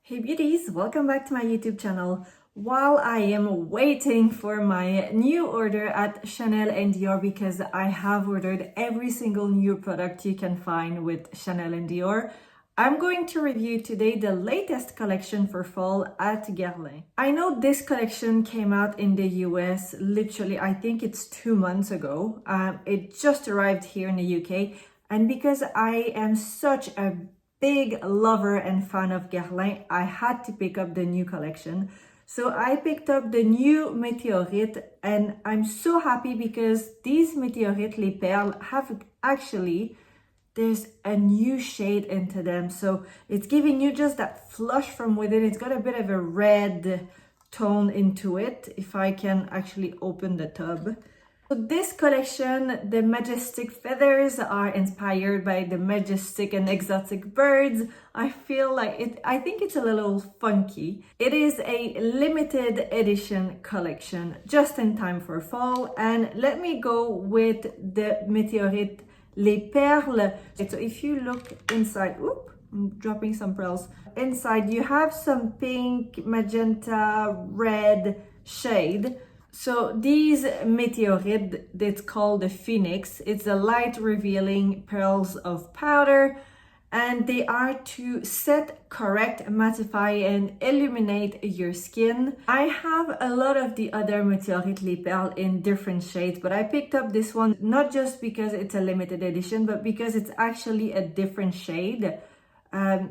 Hey beauties, welcome back to my YouTube channel. While I am waiting for my new order at Chanel and Dior, because I have ordered every single new product you can find with Chanel and Dior, I'm going to review today the latest collection for fall at Guerlain. I know this collection came out in the US literally, I think it's 2 months ago. It just arrived here in the UK, and because I am such a big lover and fan of Guerlain, I had to pick up the new collection. So I picked up the new Meteorites, and I'm so happy because these Meteorites Les Perles have actually, there's a new shade into them. So it's giving you just that flush from within. It's got a bit of a red tone into it, if I can actually open the tub. So this collection, the Majestic Feathers, are inspired by the majestic and exotic birds. I feel like it, I think it's a little funky. It is a limited edition collection, just in time for fall. And let me go with the Meteorites Les Perles. So if you look inside, oop, I'm dropping some pearls. Inside you have some pink, magenta, red shade. So these Meteorites, it's called the Phoenix. It's a light revealing pearls of powder, and they are to set, correct, mattify, and illuminate your skin. I have a lot of the other Meteorites Les Perles in different shades, but I picked up this one not just because it's a limited edition, but because it's actually a different shade.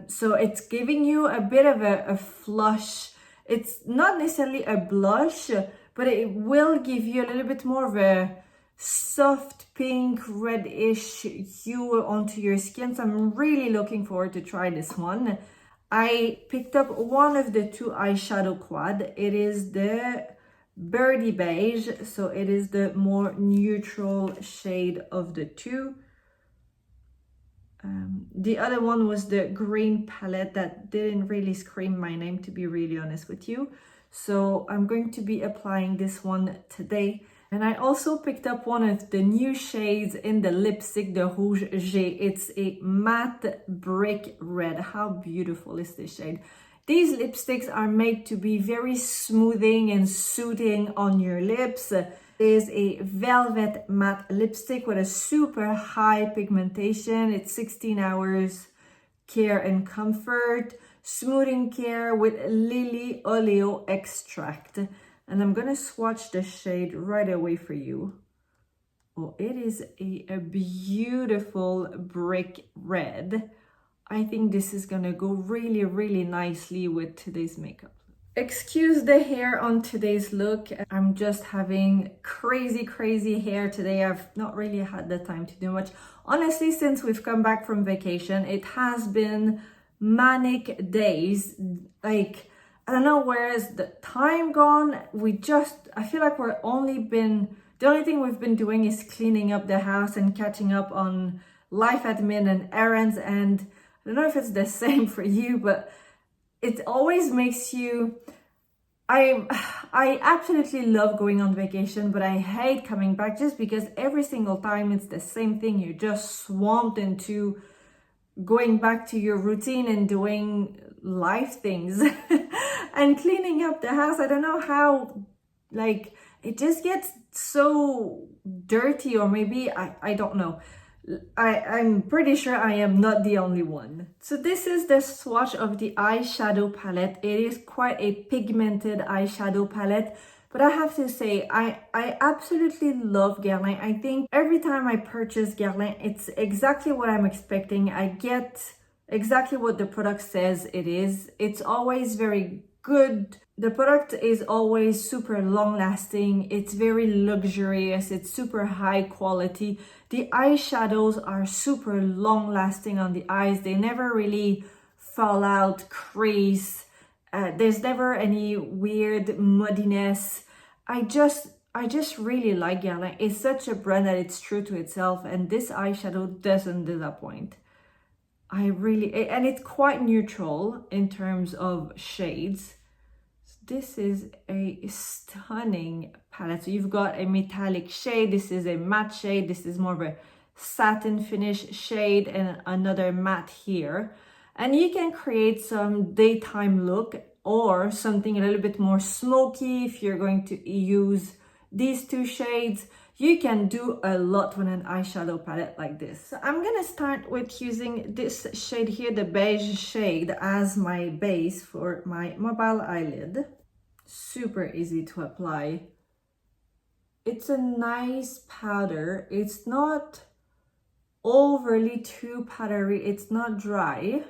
So it's giving you a bit of a flush. It's not necessarily a blush, but it will give you a little bit more of a soft pink reddish hue onto your skin. So I'm really looking forward to try this one. I picked up one of the two eyeshadow quad. It is the Birdy Beige, so it is the more neutral shade of the two. The other one was the green palette that didn't really scream my name, to be really honest with you. So I'm going to be applying this one today. And I also picked up one of the new shades in the lipstick, the Rouge. It's a matte brick red. How beautiful is this shade? These lipsticks are made to be very smoothing and soothing on your lips. It is a velvet matte lipstick with a super high pigmentation. It's 16 hours care and comfort. Smoothing care with lily oleo extract, and I'm gonna swatch the shade right away for you. Oh, it is a beautiful brick red. I think this is gonna go really nicely with today's makeup. Excuse the hair on today's look. I'm just having crazy hair today. I've not really had the time to do much. Honestly, since we've come back from vacation, it has been manic days. Like, I don't know, where's the time gone? I feel like the only thing we've been doing is cleaning up the house and catching up on life admin and errands. And I don't know if it's the same for you, but it always makes you, I absolutely love going on vacation, but I hate coming back just because every single time it's the same thing. You're just swamped into going back to your routine and doing life things and cleaning up the house. I don't know how, like, it just gets so dirty, or maybe I don't know. I'm pretty sure I am not the only one. So this is the swatch of the eyeshadow palette. It is quite a pigmented eyeshadow palette, but I have to say, I absolutely love Guerlain. I think every time I purchase Guerlain, it's exactly what I'm expecting. I get exactly what the product says it is. It's always very good. The product is always super long lasting. It's very luxurious. It's super high quality. The eyeshadows are super long lasting on the eyes. They never really fall out, crease. There's never any weird muddiness. I just really like Guerlain. It's such a brand that it's true to itself, and this eyeshadow doesn't disappoint. And it's quite neutral in terms of shades. This is a stunning palette. So you've got a metallic shade, this is a matte shade, this is more of a satin finish shade, and another matte here. And you can create some daytime look or something a little bit more smoky. If you're going to use these two shades, you can do a lot with an eyeshadow palette like this. So I'm gonna start with using this shade here, the beige shade, as my base for my mobile eyelid. Super easy to apply. It's a nice powder. It's not overly too powdery. It's not dry,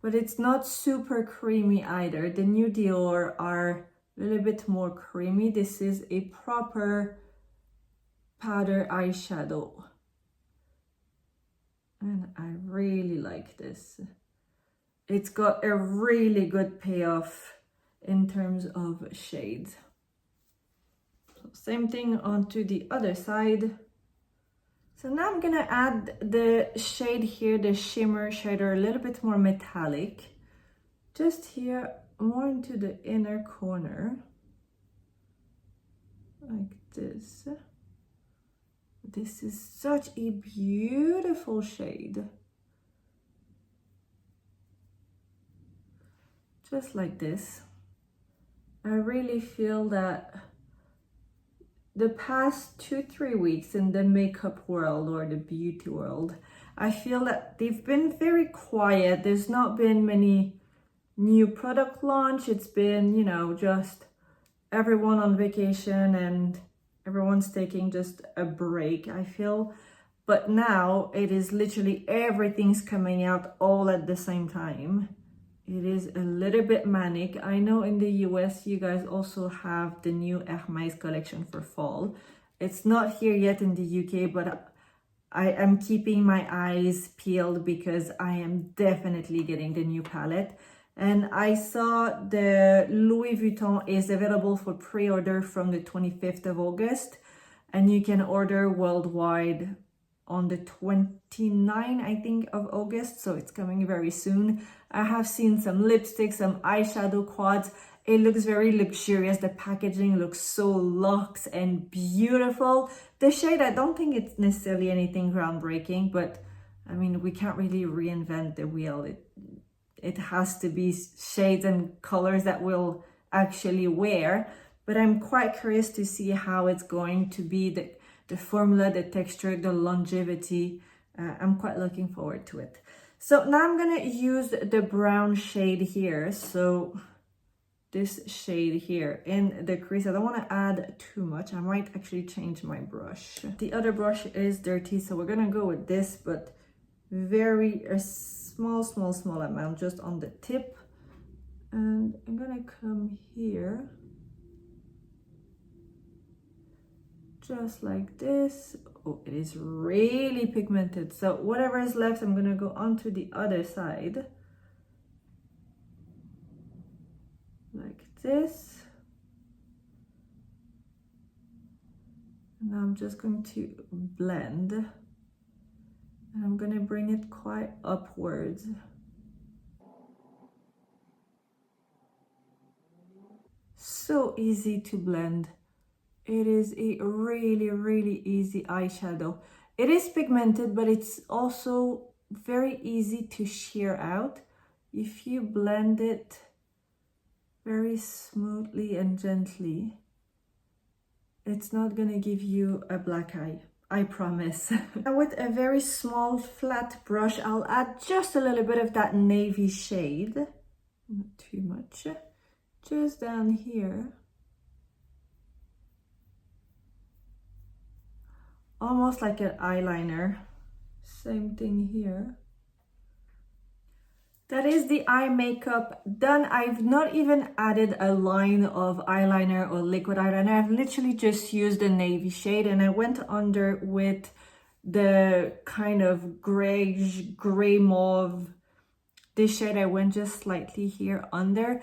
but it's not super creamy either. The new Dior are a little bit more creamy. This is a proper powder eyeshadow. And I really like this. It's got a really good payoff in terms of shades. So same thing onto the other side. So now I'm gonna add the shade here, the shimmer shader, a little bit more metallic. Just here, more into the inner corner. Like this. This is such a beautiful shade. Just like this. I really feel that the past 2-3 weeks in the makeup world or the beauty world, I feel that they've been very quiet. There's not been many new product launch. It's been, you know, just everyone on vacation and everyone's taking just a break, I feel. But now it is literally everything's coming out all at the same time. It is a little bit manic. I know in the US you guys also have the new Hermès collection for fall. It's not here yet in the UK, but I am keeping my eyes peeled because I am definitely getting the new palette. And I saw the Louis Vuitton is available for pre-order from the 25th of August. And you can order worldwide on the 29th, I think, of August. So it's coming very soon. I have seen some lipsticks, some eyeshadow quads. It looks very luxurious. The packaging looks so luxe and beautiful. The shade, I don't think it's necessarily anything groundbreaking, but I mean, we can't really reinvent the wheel. It has to be shades and colors that we'll actually wear. But I'm quite curious to see how it's going to be, the formula, the texture, the longevity. I'm quite looking forward to it. So now I'm gonna use the brown shade here. So this shade here in the crease. I don't want to add too much. I might actually change my brush. The other brush is dirty, so we're gonna go with this, but very small amount just on the tip. And I'm gonna come here. Just like this. Oh, it is really pigmented. So whatever is left, I'm gonna go onto the other side. Like this. And I'm just going to blend. And I'm gonna bring it quite upwards. So easy to blend. It is a really easy eyeshadow. It is pigmented, but it's also very easy to sheer out. If you blend it very smoothly and gently, it's not gonna give you a black eye, I promise. Now with a very small flat brush, I'll add just a little bit of that navy shade. Not too much. Just down here. Almost like an eyeliner. Same thing here. That is the eye makeup done. I've not even added a line of eyeliner or liquid eyeliner. I've literally just used the navy shade, and I went under with the kind of grayish, gray mauve. This shade, I went just slightly here under.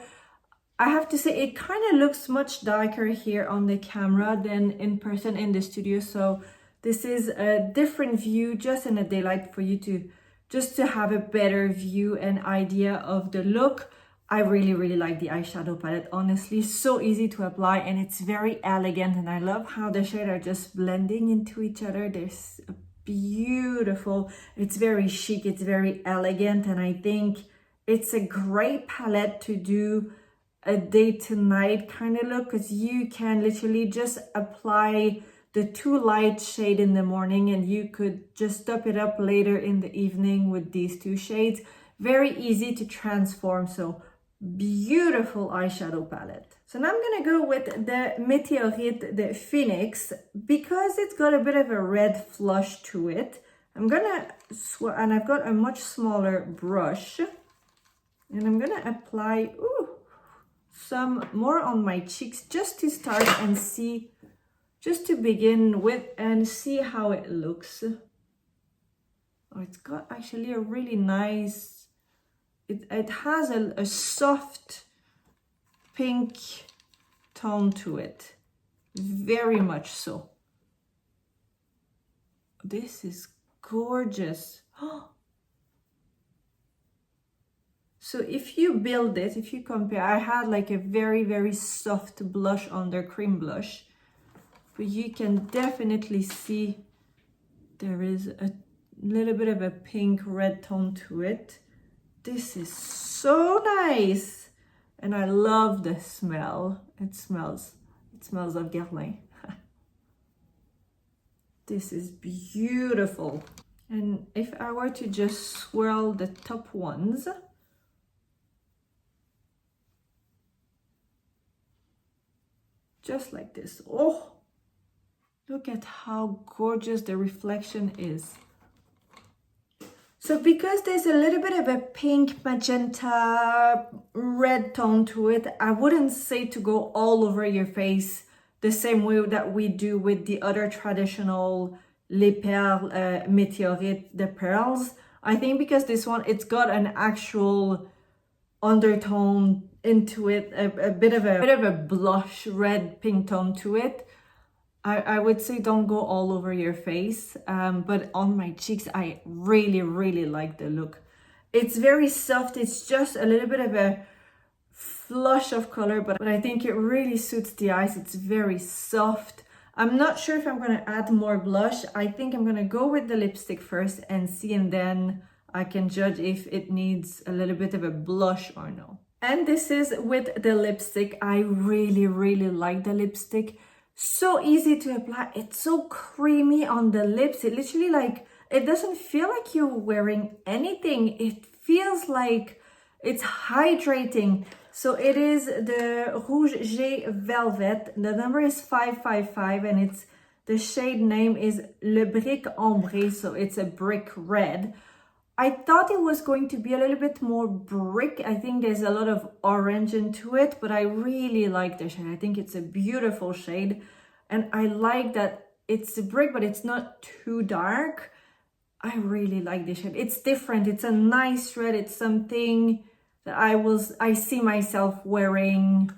I have to say it kind of looks much darker here on the camera than in person in the studio. So this is a different view just in the daylight for you to just to have a better view and idea of the look. I really like the eyeshadow palette, honestly. So easy to apply and it's very elegant, and I love how the shades are just blending into each other. They're beautiful. It's very chic, it's very elegant, and I think It's a great palette to do a day to night kind of look, because you can literally just apply the 2 light shade in the morning and you could just top it up later in the evening with these 2 shades. Very easy to transform. So beautiful eyeshadow palette. So now I'm gonna go with the Meteorite, the Phoenix, because it's got a bit of a red flush to it. I'm gonna, and I've got a much smaller brush, and I'm gonna apply some more on my cheeks just to start and see, just to begin with and see how it looks. Oh, it's got actually a really nice, it has a soft pink tone to it, very much so. This is gorgeous. So if you build it, if you compare, I had like a very soft blush under, cream blush, but you can definitely see there is a little bit of a pink red tone to it. This is so nice, and I love the smell. It smells of Guerlain. This is beautiful. And if I were to just swirl the top ones, just like this. Oh, look at how gorgeous the reflection is. So because there's a little bit of a pink, magenta, red tone to it, I wouldn't say to go all over your face the same way that we do with the other traditional Les Perles, Meteorite, the Perles. I think because this one, it's got an actual undertone into it, a bit of a blush red pink tone to it. I would say don't go all over your face, but on my cheeks, I really like the look. It's very soft. It's just a little bit of a flush of color, but I think it really suits the eyes. It's very soft. I'm not sure if I'm going to add more blush. I think I'm going to go with the lipstick first and see, and then I can judge if it needs a little bit of a blush or no. And this is with the lipstick. I really like the lipstick. So easy to apply. It's so creamy on the lips. It literally, like, it doesn't feel like you're wearing anything. It feels like it's hydrating. So it is the Rouge G Velvet. The number is 555, and it's, the shade name is Le Brique Ombre. So it's a brick red. I thought it was going to be a little bit more brick. I think there's a lot of orange into it, but I really like the shade. I think it's a beautiful shade, and I like that it's a brick, but it's not too dark. I really like this shade. It's different. It's a nice red. It's something that I see myself wearing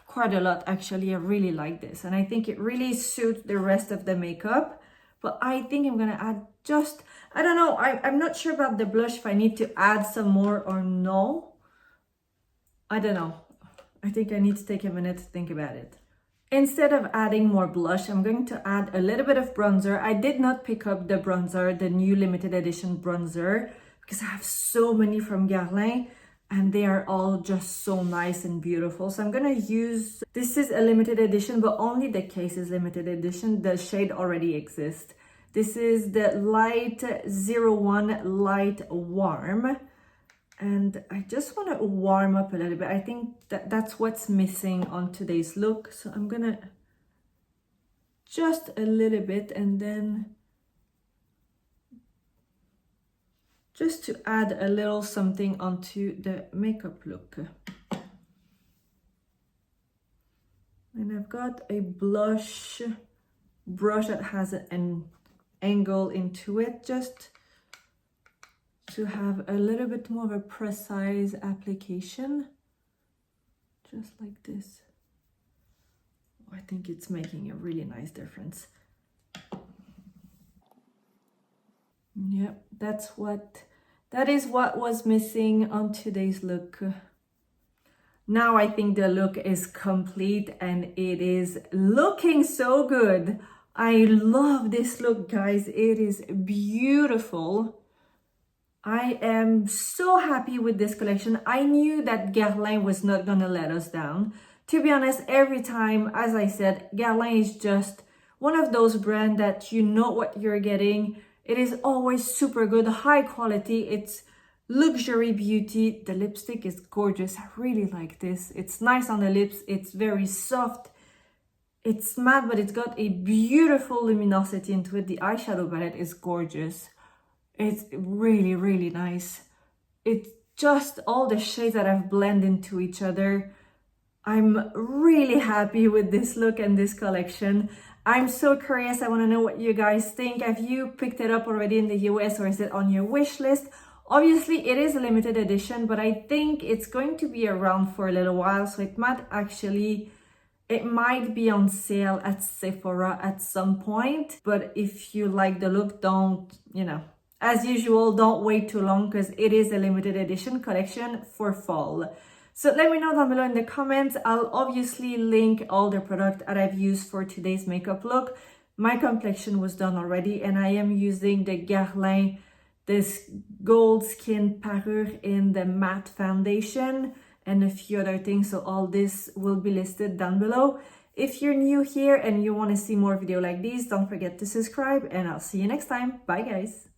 quite a lot, actually. I really like this, and I think it really suits the rest of the makeup. But I think I'm gonna add just, I don't know, I'm not sure about the blush, if I need to add some more or no. I don't know. I think I need to take a minute to think about it. Instead of adding more blush, I'm going to add a little bit of bronzer. I did not pick up the bronzer, the new limited edition bronzer, because I have so many from Guerlain, and they are all just so nice and beautiful. So I'm gonna use, this is a limited edition, but only the case is limited edition. The shade already exists. This is the Light 01 Light Warm. And I just want to warm up a little bit. I think that's what's missing on today's look. So I'm gonna just a little bit, and then just to add a little something onto the makeup look. And I've got a blush brush that has an angle into it, just to have a little bit more of a precise application, just like this. I think it's making a really nice difference. Yep, that is what was missing on today's look. Now I think the look is complete, and it is looking so good. I love this look, guys. It is beautiful. I am so happy with this collection. I knew that Guerlain was not gonna let us down. To be honest, every time, as I said, Guerlain is just one of those brands that you know what you're getting. It is always super good, high quality. It's luxury beauty. The lipstick is gorgeous. I really like this. It's nice on the lips. It's very soft. It's matte, but it's got a beautiful luminosity into it. The eyeshadow palette is gorgeous. It's really, really nice. It's just all the shades that have blended into each other. I'm really happy with this look and this collection. I'm so curious. I want to know what you guys think. Have you picked it up already in the US or is it on your wish list? Obviously, it is a limited edition, but I think it's going to be around for a little while. So it might be on sale at Sephora at some point. But if you like the look, don't, as usual, don't wait too long because it is a limited edition collection for fall. So let me know down below in the comments. I'll obviously link all the product that I've used for today's makeup look. My complexion was done already and I am using the Guerlain, this gold skin parure in the matte foundation and a few other things. So all this will be listed down below. If you're new here and you want to see more videos like these, don't forget to subscribe and I'll see you next time. Bye guys.